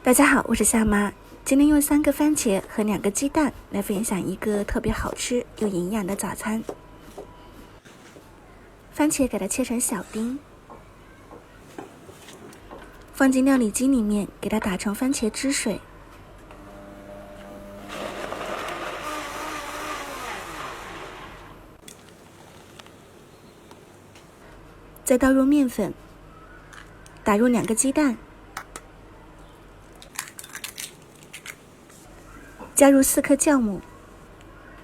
大家好，我是夏妈。今天用3个番茄和2个鸡蛋来分享一个特别好吃又营养的早餐。番茄给它切成小丁，放进料理机里面，给它打成番茄汁水。再倒入面粉，打入2个鸡蛋，加入4颗酵母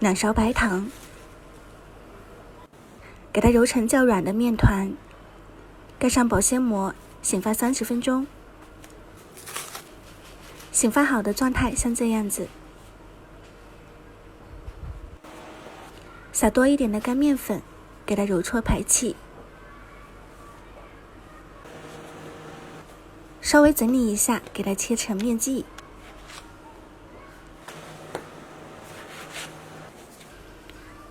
，2勺白糖，给它揉成较软的面团，盖上保鲜膜，醒发30分钟。醒发好的状态像这样子。撒多一点的干面粉，给它揉搓排气。稍微整理一下，给它切成面剂。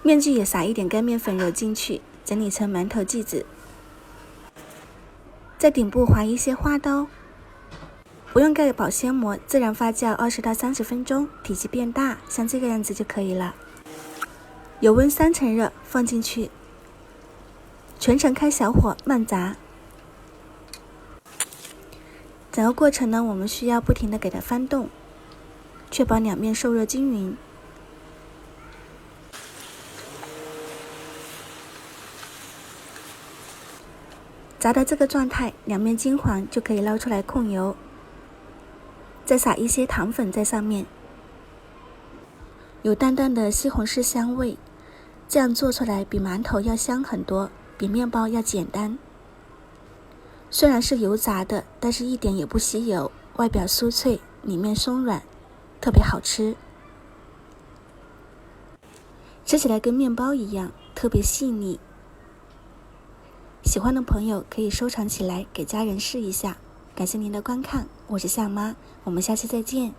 面剂也撒一点干面粉揉进去，整理成馒头剂子。在顶部划一些花刀，不用盖保鲜膜，自然发酵20到30分钟，体积变大，像这个样子就可以了。油温3成热，放进去，全程开小火慢炸。整个过程呢，我们需要不停地给它翻动，确保两面受热均匀。炸到这个状态，两面金黄就可以捞出来控油，再撒一些糖粉在上面，有淡淡的西红柿香味，这样做出来比馒头要香很多，比面包要简单。虽然是油炸的，但是一点也不吸油，外表酥脆，里面松软，特别好吃。吃起来跟面包一样，特别细腻。喜欢的朋友可以收藏起来，给家人试一下。感谢您的观看，我是夏妈，我们下期再见。